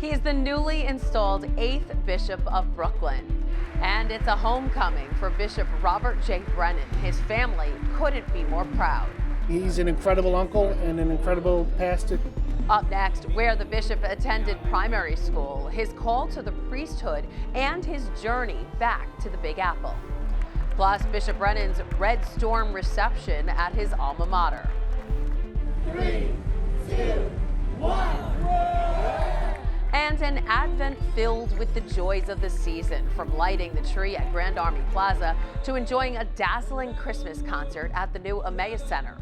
He's the newly installed 8th Bishop of Brooklyn. And it's a homecoming for Bishop Robert J. Brennan. His family couldn't be more proud. He's an incredible uncle and an incredible pastor. Up next, where the bishop attended primary school, his call to the priesthood, and his journey back to the Big Apple. Plus, Bishop Brennan's Red Storm reception at his alma mater. 3, 2, 1. And an Advent filled with the joys of the season, from lighting the tree at Grand Army Plaza to enjoying a dazzling Christmas concert at the new Emmaus Center.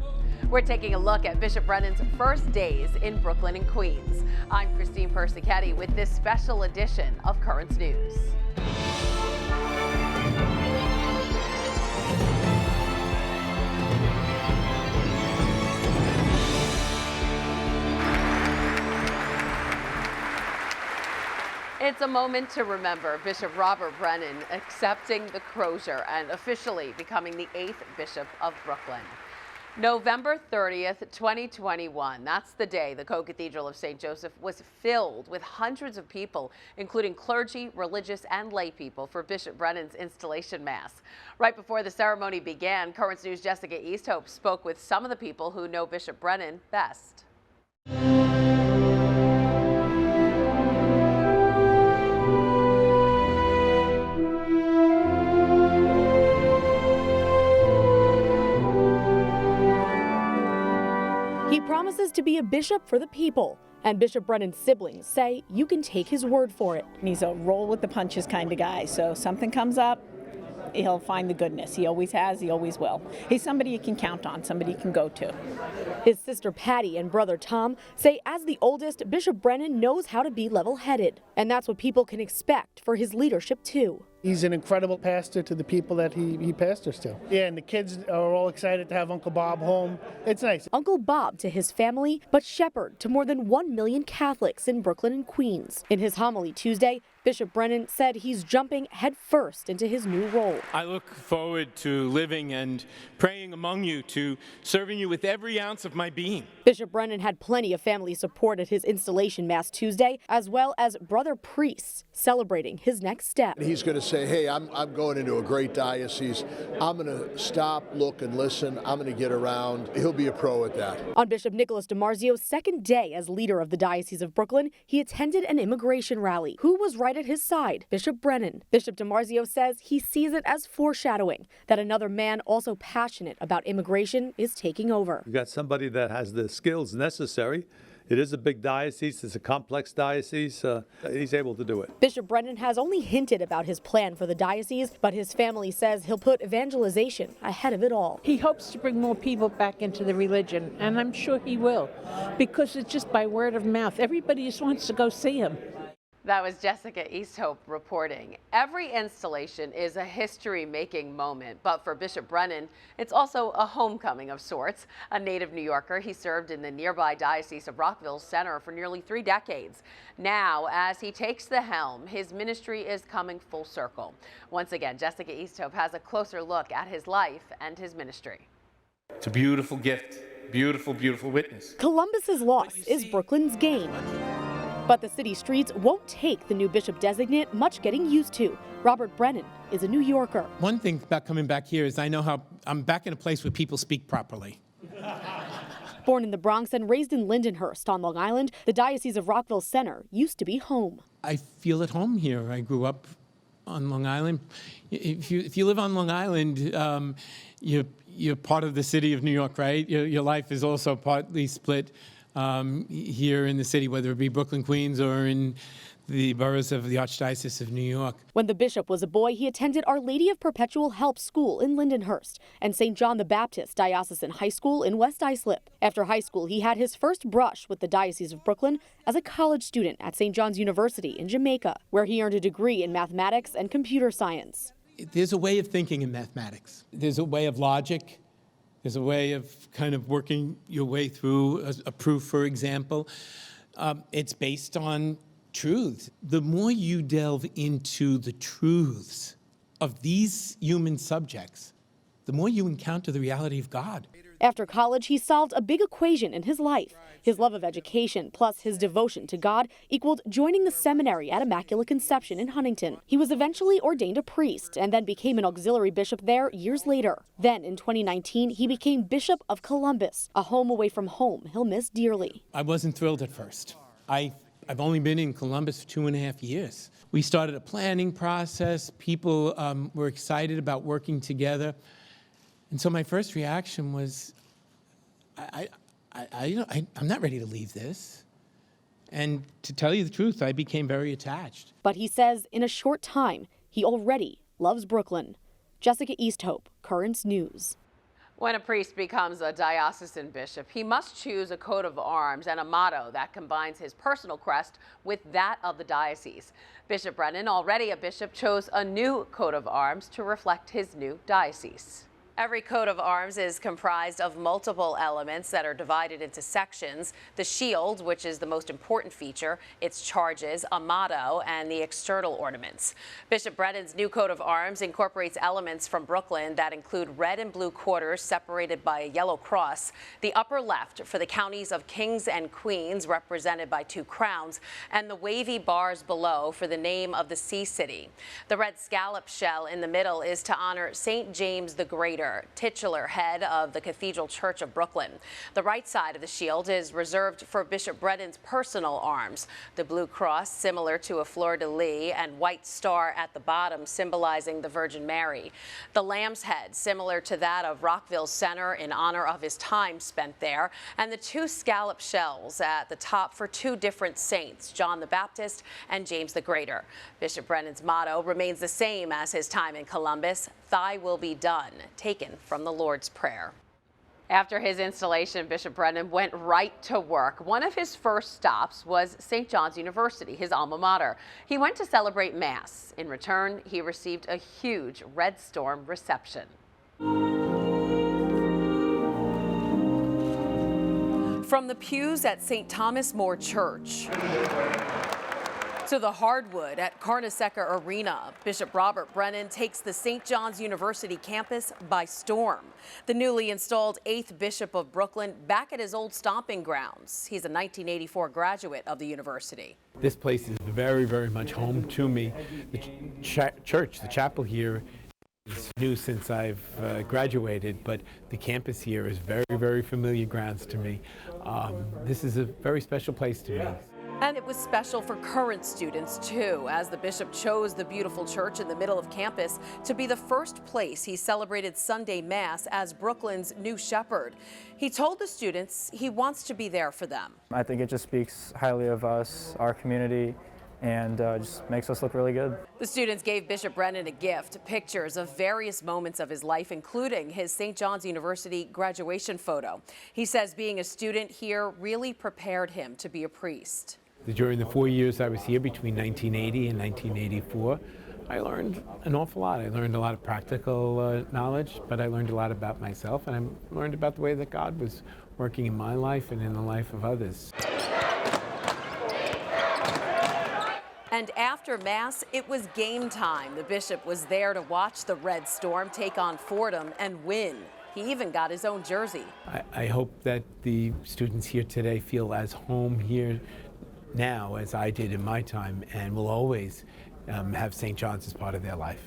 We're taking a look at Bishop Brennan's first days in Brooklyn and Queens. I'm Christine Persichetti with this special edition of Currents News. It's a moment to remember Bishop Robert Brennan accepting the crozier and officially becoming the 8th Bishop of Brooklyn. November 30th, 2021. That's the day the Co-Cathedral of St. Joseph was filled with hundreds of people, including clergy, religious, and lay people, for Bishop Brennan's installation mass. Right before the ceremony began, Currents News' Jessica Easthope spoke with some of the people who know Bishop Brennan best. He promises to be a bishop for the people, and Bishop Brennan's siblings say you can take his word for it. He's a roll with the punches kind of guy, so something comes up, he'll find the goodness. He always has, he always will. He's somebody you can count on, somebody you can go to. His sister Patty and brother Tom say as the oldest, Bishop Brennan knows how to be level-headed, and that's what people can expect for his leadership too. He's an incredible pastor to the people that he pastors to. Yeah, and the kids are all excited to have Uncle Bob home. It's nice. Uncle Bob to his family, but shepherd to more than 1 million Catholics in Brooklyn and Queens. In his homily Tuesday, Bishop Brennan said he's jumping headfirst into his new role. I look forward to living and praying among you, to serving you with every ounce of my being. Bishop Brennan had plenty of family support at his installation mass Tuesday, as well as brother priests celebrating his next step. He's going to say, hey, I'm going into a great diocese. I'm going to stop, look, and listen. I'm going to get around. He'll be a pro at that. On Bishop Nicholas DiMarzio's second day as leader of the Diocese of Brooklyn, he attended an immigration rally. Who was right at his side? Bishop Brennan. Bishop DiMarzio says he sees it as foreshadowing that another man also passionate about immigration is taking over. You've got somebody that has the skills necessary. It is a big diocese. It's a complex diocese. He's able to do it. Bishop Brennan has only hinted about his plan for the diocese, but his family says he'll put evangelization ahead of it all. He hopes to bring more people back into the religion, and I'm sure he will, because it's just by word of mouth. Everybody just wants to go see him. That was Jessica Easthope reporting. Every installation is a history-making moment, but for Bishop Brennan, it's also a homecoming of sorts. A native New Yorker, he served in the nearby Diocese of Rockville Center for nearly 3 decades. Now, as he takes the helm, his ministry is coming full circle. Once again, Jessica Easthope has a closer look at his life and his ministry. It's a beautiful gift, beautiful, beautiful witness. Columbus's loss is Brooklyn's gain. But the city streets won't take the new bishop designate much getting used to. Robert Brennan is a New Yorker. One thing about coming back here is I know how I'm back in a place where people speak properly. Born in the Bronx and raised in Lindenhurst on Long Island, the Diocese of Rockville Center used to be home. I feel at home here. I grew up on Long Island. If you live on Long Island, you're part of the city of New York, right? Your life is also partly split here in the city, whether it be Brooklyn, Queens, or in the boroughs of the Archdiocese of New York. When the bishop was a boy, he attended Our Lady of Perpetual Help School in Lindenhurst and St. John the Baptist Diocesan High School in West Islip. After high school, he had his first brush with the Diocese of Brooklyn as a college student at St. John's University in Jamaica, where he earned a degree in mathematics and computer science. There's a way of thinking in mathematics. There's a way of logic. There's a way of kind of working your way through a proof, for example. It's based on truth. The more you delve into the truths of these human subjects, the more you encounter the reality of God. After college, he solved a big equation in his life. His love of education plus his devotion to God equaled joining the seminary at Immaculate Conception in Huntington. He was eventually ordained a priest and then became an auxiliary bishop there years later. Then in 2019, he became Bishop of Columbus, a home away from home he'll miss dearly. I wasn't thrilled at first. I've only been in Columbus for 2.5 years. We started a planning process. People were excited about working together. And so my first reaction was, I'm not ready to leave this. And to tell you the truth, I became very attached. But he says in a short time, he already loves Brooklyn. Jessica Easthope, Currents News. When a priest becomes a diocesan bishop, he must choose a coat of arms and a motto that combines his personal crest with that of the diocese. Bishop Brennan, already a bishop, chose a new coat of arms to reflect his new diocese. Every coat of arms is comprised of multiple elements that are divided into sections. The shield, which is the most important feature, its charges, a motto, and the external ornaments. Bishop Brennan's new coat of arms incorporates elements from Brooklyn that include red and blue quarters separated by a yellow cross, the upper left for the counties of Kings and Queens represented by 2 crowns, and the wavy bars below for the name of the sea city. The red scallop shell in the middle is to honor St. James the Greater, titular head of the Cathedral Church of Brooklyn. The right side of the shield is reserved for Bishop Brennan's personal arms. The blue cross, similar to a fleur-de-lis, and white star at the bottom, symbolizing the Virgin Mary. The lamb's head, similar to that of Rockville Center in honor of his time spent there, and the 2 scallop shells at the top for 2 different saints, John the Baptist and James the Greater. Bishop Brennan's motto remains the same as his time in Columbus, "Thy will be done," taken from the Lord's Prayer. After his installation, Bishop Brennan went right to work. One of his first stops was St. John's University, his alma mater. He went to celebrate Mass. In return, he received a huge Red Storm reception. From the pews at St. Thomas More Church to the hardwood at Carnesecca Arena, Bishop Robert Brennan takes the St. John's University campus by storm. The newly installed 8th Bishop of Brooklyn back at his old stomping grounds. He's a 1984 graduate of the university. This place is very, very much home to me. The church, the chapel here, is new since I've graduated, but the campus here is very, very familiar grounds to me. This is a very special place to me. And it was special for current students, too, as the bishop chose the beautiful church in the middle of campus to be the first place he celebrated Sunday Mass as Brooklyn's new shepherd. He told the students he wants to be there for them. I think it just speaks highly of us, our community, and just makes us look really good. The students gave Bishop Brennan a gift, pictures of various moments of his life, including his St. John's University graduation photo. He says being a student here really prepared him to be a priest. During the 4 years I was here between 1980 and 1984, I learned an awful lot. I learned a lot of practical knowledge, but I learned a lot about myself, and I learned about the way that God was working in my life and in the life of others. And after Mass, it was game time. The bishop was there to watch the Red Storm take on Fordham and win. He even got his own jersey. I hope that the students here today feel as home here now as I did in my time, and will always have St. John's as part of their life.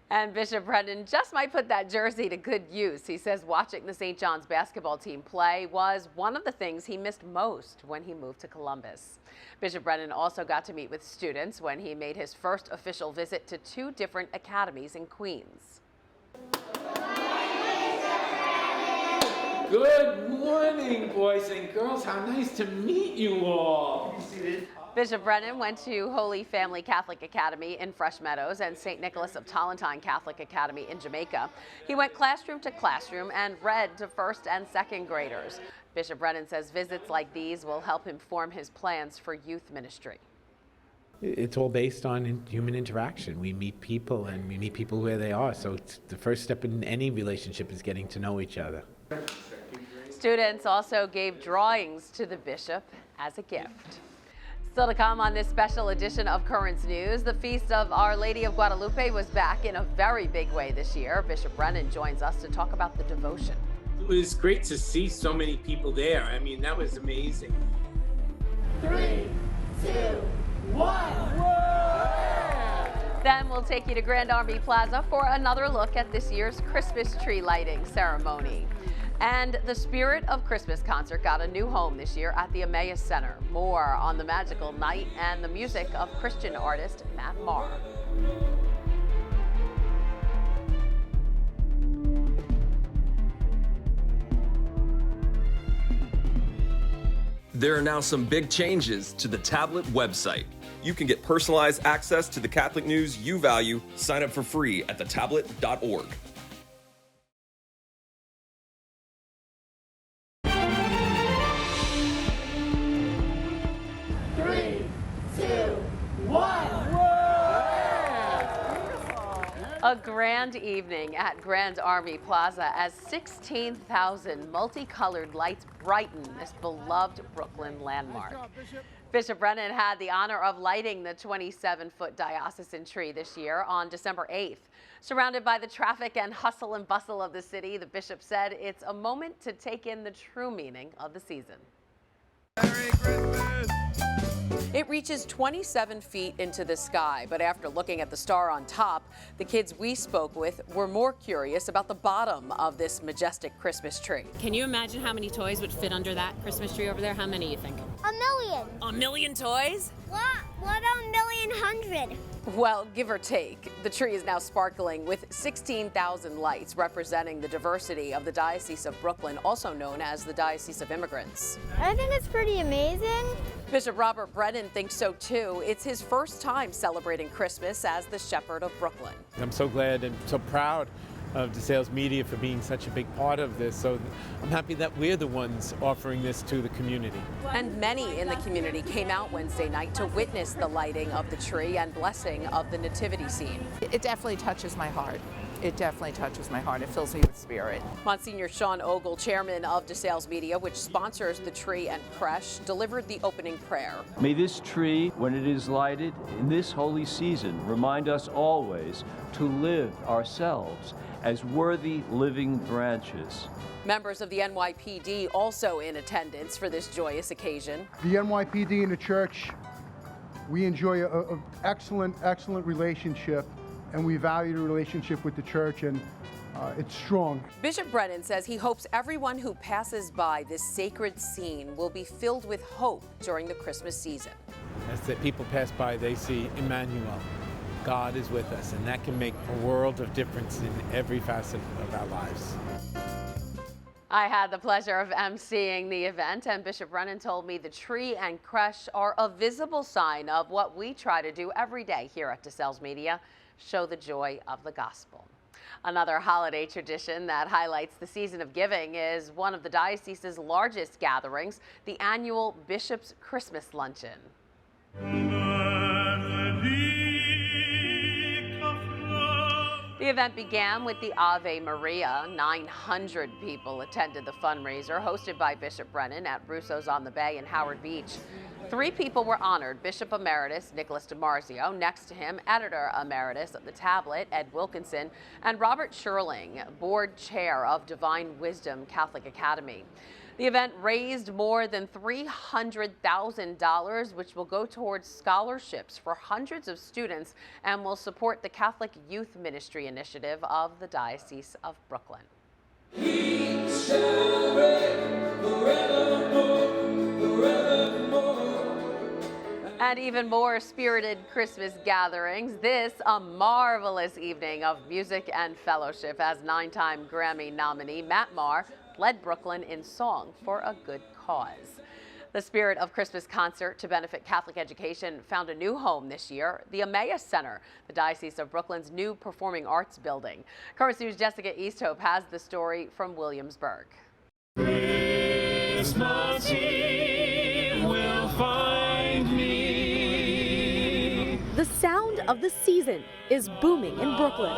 And Bishop Brennan just might put that jersey to good use. He says watching the St. John's basketball team play was one of the things he missed most when he moved to Columbus. Bishop Brennan also got to meet with students when he made his first official visit to 2 different academies in Queens. Good morning, boys and girls. How nice to meet you all. Bishop Brennan went to Holy Family Catholic Academy in Fresh Meadows and St. Nicholas of Tolentine Catholic Academy in Jamaica. He went classroom to classroom and read to 1st and 2nd graders. Bishop Brennan says visits like these will help him form his plans for youth ministry. It's all based on human interaction. We meet people, and we meet people where they are. So it's the first step in any relationship is getting to know each other. Students also gave drawings to the bishop as a gift. Still to come on this special edition of Currents News, the Feast of Our Lady of Guadalupe was back in a very big way this year. Bishop Brennan joins us to talk about the devotion. It was great to see so many people there. I mean, that was amazing. 3, 2, 1. Then we'll take you to Grand Army Plaza for another look at this year's Christmas tree lighting ceremony. And the Spirit of Christmas concert got a new home this year at the Emmaus Center. More on the magical night and the music of Christian artist Matt Marr. There are now some big changes to the tablet website. You can get personalized access to the Catholic news you value. Sign up for free at thetablet.org. A grand evening at Grand Army Plaza as 16,000 multicolored lights brighten this beloved Brooklyn landmark. Bishop Brennan had the honor of lighting the 27-foot diocesan tree this year on December 8th. Surrounded by the traffic and hustle and bustle of the city, the bishop said it's a moment to take in the true meaning of the season. Merry Christmas! It reaches 27 feet into the sky, but after looking at the star on top, the kids we spoke with were more curious about the bottom of this majestic Christmas tree. Can you imagine how many toys would fit under that Christmas tree over there? How many you think? 1,000,000. 1,000,000 toys? What 1,100,000? Well, give or take, the tree is now sparkling with 16,000 lights representing the diversity of the Diocese of Brooklyn, also known as the Diocese of Immigrants. I think it's pretty amazing. Bishop Robert Brennan thinks so too. It's his first time celebrating Christmas as the Shepherd of Brooklyn. I'm so glad and so proud of DeSales Media for being such a big part of this. So I'm happy that we're the ones offering this to the community. And many in the community came out Wednesday night to witness the lighting of the tree and blessing of the nativity scene. It definitely touches my heart. It definitely touches my heart. It fills me with spirit. Monsignor Sean Ogle, chairman of DeSales Media, which sponsors the tree and creche, delivered the opening prayer. May this tree, when it is lighted in this holy season, remind us always to live ourselves as worthy living branches. Members of the NYPD also in attendance for this joyous occasion. The NYPD and the church, we enjoy an excellent relationship, and we value the relationship with the church, and it's strong. Bishop Brennan says he hopes everyone who passes by this sacred scene will be filled with hope during the Christmas season. As the people pass by, they see Emmanuel. God is with us, and that can make a world of difference in every facet of our lives. I had the pleasure of emceeing the event, and Bishop Brennan told me the tree and creche are a visible sign of what we try to do every day here at DeSales Media, show the joy of the gospel. Another holiday tradition that highlights the season of giving is one of the diocese's largest gatherings, the annual Bishop's Christmas Luncheon. The event began with the Ave Maria. 900 people attended the fundraiser hosted by Bishop Brennan at Russo's on the Bay in Howard Beach. 3 people were honored: Bishop Emeritus Nicholas DiMarzio, next to him Editor Emeritus of the Tablet Ed Wilkinson, and Robert Sherling, Board Chair of Divine Wisdom Catholic Academy. The event raised more than $300,000, which will go towards scholarships for hundreds of students and will support the Catholic Youth Ministry Initiative of the Diocese of Brooklyn. He shall reign forevermore, forevermore. And even more spirited Christmas gatherings. This, a marvelous evening of music and fellowship as 9-time Grammy nominee Matt Marr led Brooklyn in song for a good cause. The Spirit of Christmas concert to benefit Catholic education found a new home this year, the Emmaus Center, the Diocese of Brooklyn's new performing arts building. Chorus News' Jessica Easthope has the story from Williamsburg. Christmas Eve will find me. The sound of the season is booming in Brooklyn.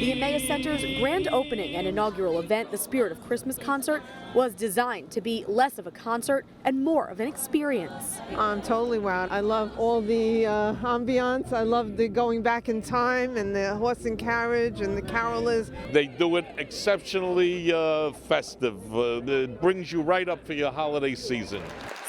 The Emmaus Center's grand opening and inaugural event, the Spirit of Christmas concert, was designed to be less of a concert and more of an experience. I'm totally wowed. I love all the ambiance. I love the going back in time and the horse and carriage and the carolers. They do it exceptionally festive. It brings you right up for your holiday season.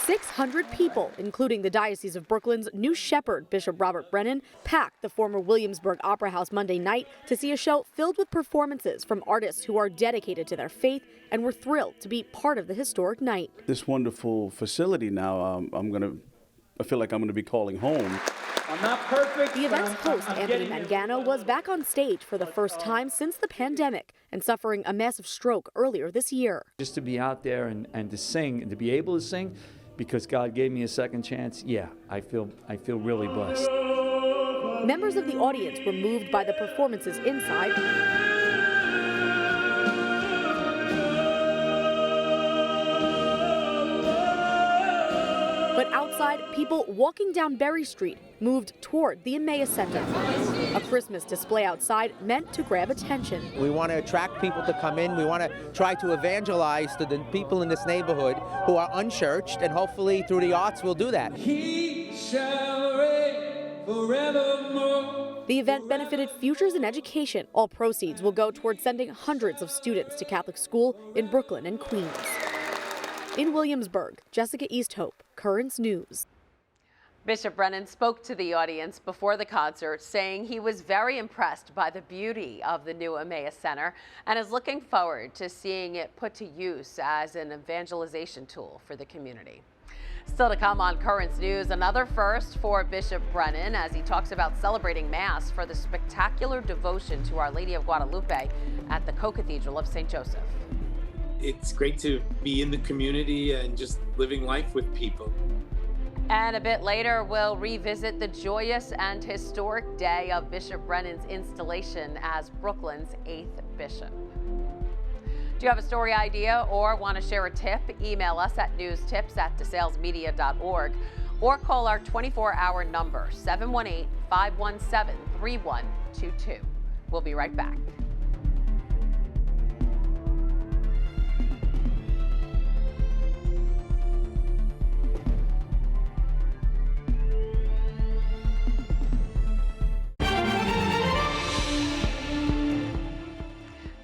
600 people, including the Diocese of Brooklyn's new shepherd, Bishop Robert Brennan, packed the former Williamsburg Opera House Monday night to see a show filled with performances from artists who are dedicated to their faith and were thrilled to be part of the historic night. This wonderful facility now, I feel like I'm going to be calling home. I'm not perfect. The event's host, Anthony Mangano, was back on stage for the first time since the pandemic and suffering a massive stroke earlier this year. Just to be out there and to sing and to be able to sing, because God gave me a second chance, yeah, I feel really blessed. Members of the audience were moved by the performances inside. But outside, people walking down Berry Street moved toward the Emmaus Center. A Christmas display outside meant to grab attention. We want to attract people to come in. We want to try to evangelize to the people in this neighborhood who are unchurched, and hopefully through the arts we'll do that. He shall reign forevermore. The event benefited Futures in Education. All proceeds will go towards sending hundreds of students to Catholic school in Brooklyn and Queens. In Williamsburg, Jessica Easthope, Currents News. Bishop Brennan spoke to the audience before the concert, saying he was very impressed by the beauty of the new Emmaus Center and is looking forward to seeing it put to use as an evangelization tool for the community. Still to come on Currents News, another first for Bishop Brennan as he talks about celebrating Mass for the spectacular devotion to Our Lady of Guadalupe at the Co-Cathedral of St. Joseph. It's great to be in the community and just living life with people. And a bit later, we'll revisit the joyous and historic day of Bishop Brennan's installation as Brooklyn's 8th bishop. Do you have a story idea or want to share a tip? Email us at newstips@desalesmedia.org or call our 24-hour number, 718-517-3122. We'll be right back.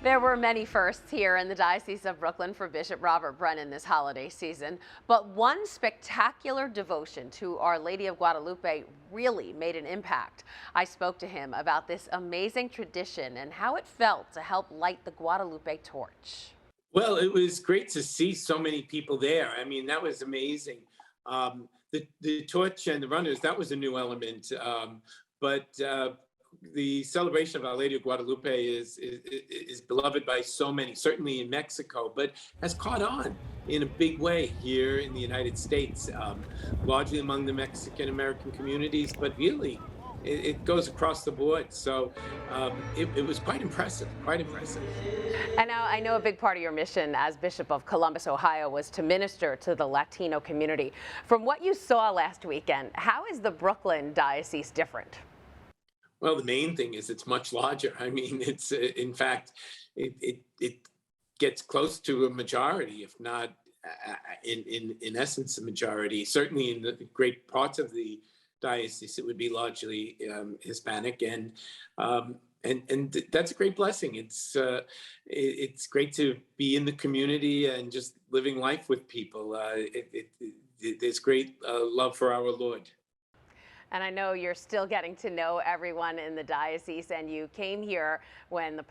There were many firsts here in the Diocese of Brooklyn for Bishop Robert Brennan this holiday season, but one spectacular devotion to Our Lady of Guadalupe really made an impact. I spoke to him about this amazing tradition and how it felt to help light the Guadalupe torch. Well, it was great to see so many people there. I mean, that was amazing. The torch and the runners, that was a new element, but the celebration of Our Lady of Guadalupe is beloved by so many, certainly in Mexico, but has caught on in a big way here in the United States, largely among the Mexican-American communities, but really it goes across the board. So it was quite impressive, quite impressive. And now I know a big part of your mission as Bishop of Columbus, Ohio, was to minister to the Latino community. From what you saw last weekend, how is the Brooklyn Diocese different? Well, the main thing is it's much larger. I mean, it's in fact, it gets close to a majority, if not in essence a majority. Certainly in the great parts of the diocese, it would be largely Hispanic, and that's a great blessing. It's great to be in the community and just living life with people. There's great love for our Lord. And I know you're still getting to know everyone in the diocese, and you came here when the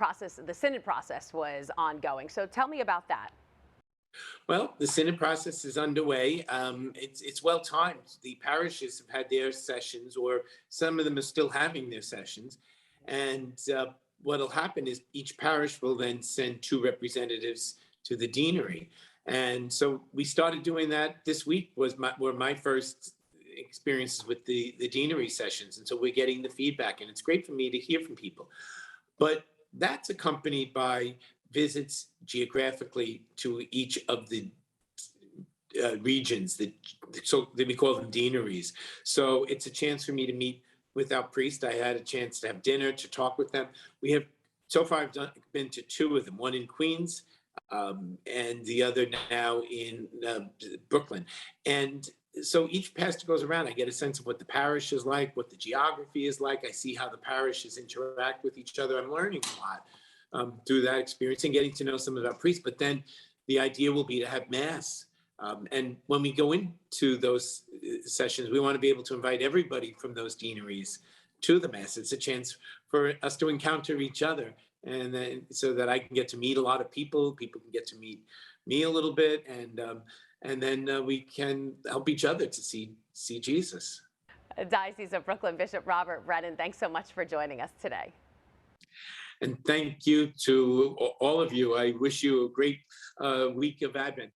synod process was ongoing. So tell me about that. Well, the synod process is underway. It's well timed. The parishes have had their sessions, or some of them are still having their sessions. And what'll happen is each parish will then send 2 representatives to the deanery. And so we started doing that this week. Were my first experiences with the deanery sessions, and so we're getting the feedback, and it's great for me to hear from people. But that's accompanied by visits geographically to each of the regions, so we call them deaneries. So it's a chance for me to meet with our priest. I had a chance to have dinner, to talk with them. We have So far, I've been to two of them, one in Queens and the other now in Brooklyn. And so each pastor goes around, I get a sense of what the parish is like, what the geography is like. I see how the parishes interact with each other. I'm learning a lot through that experience and getting to know some of our priests. But then the idea will be to have Mass. And when we go into those sessions, we want to be able to invite everybody from those deaneries to the Mass. It's a chance for us to encounter each other, and then so that I can get to meet a lot of people. People can get to meet me a little bit, and then we can help each other to see Jesus. Diocese of Brooklyn Bishop Robert Brennan, thanks so much for joining us today. And thank you to all of you. I wish you a great week of Advent.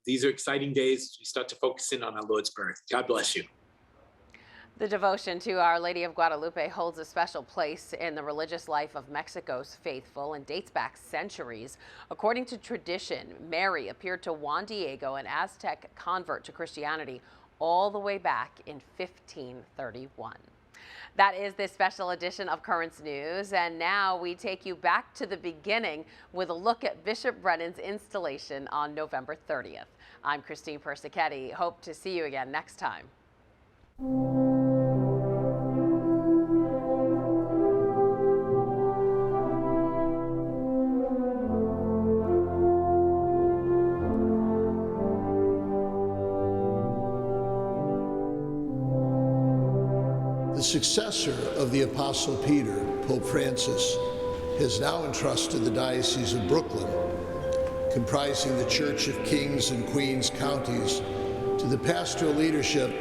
These are exciting days. We start to focus in on our Lord's birth. God bless you. The devotion to Our Lady of Guadalupe holds a special place in the religious life of Mexico's faithful and dates back centuries. According to tradition, Mary appeared to Juan Diego, an Aztec convert to Christianity, all the way back in 1531. That is this special edition of Currents News, and now we take you back to the beginning with a look at Bishop Brennan's installation on November 30th. I'm Christine Persichetti. Hope to see you again next time. The successor of the Apostle Peter, Pope Francis, has now entrusted the Diocese of Brooklyn, comprising the Church of Kings and Queens counties, to the pastoral leadership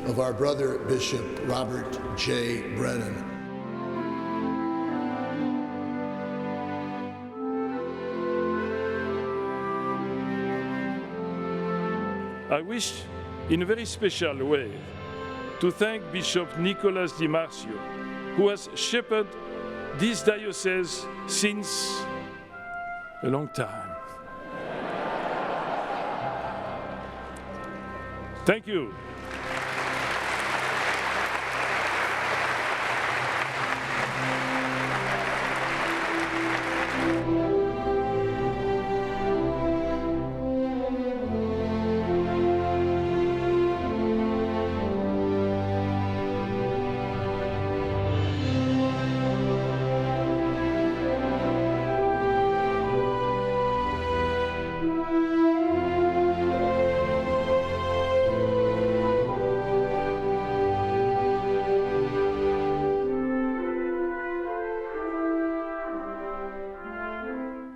of our brother Bishop Robert J. Brennan. I wish, in a very special way, to thank Bishop Nicolas Di Marcio, who has shepherded this diocese since a long time. Thank you.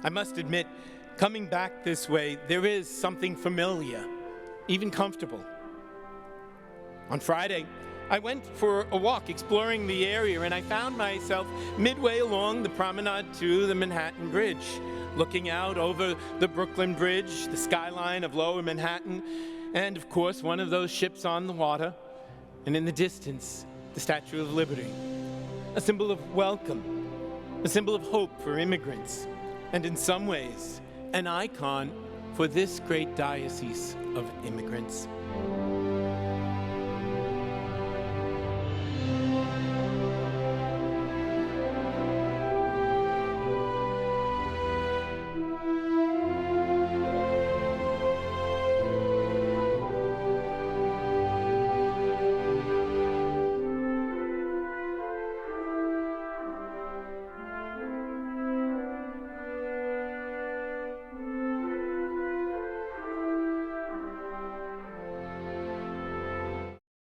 I must admit, coming back this way, there is something familiar, even comfortable. On Friday, I went for a walk exploring the area, and I found myself midway along the promenade to the Manhattan Bridge, looking out over the Brooklyn Bridge, the skyline of Lower Manhattan, and of course, one of those ships on the water, and in the distance, the Statue of Liberty, a symbol of welcome, a symbol of hope for immigrants, and in some ways, an icon for this great diocese of immigrants.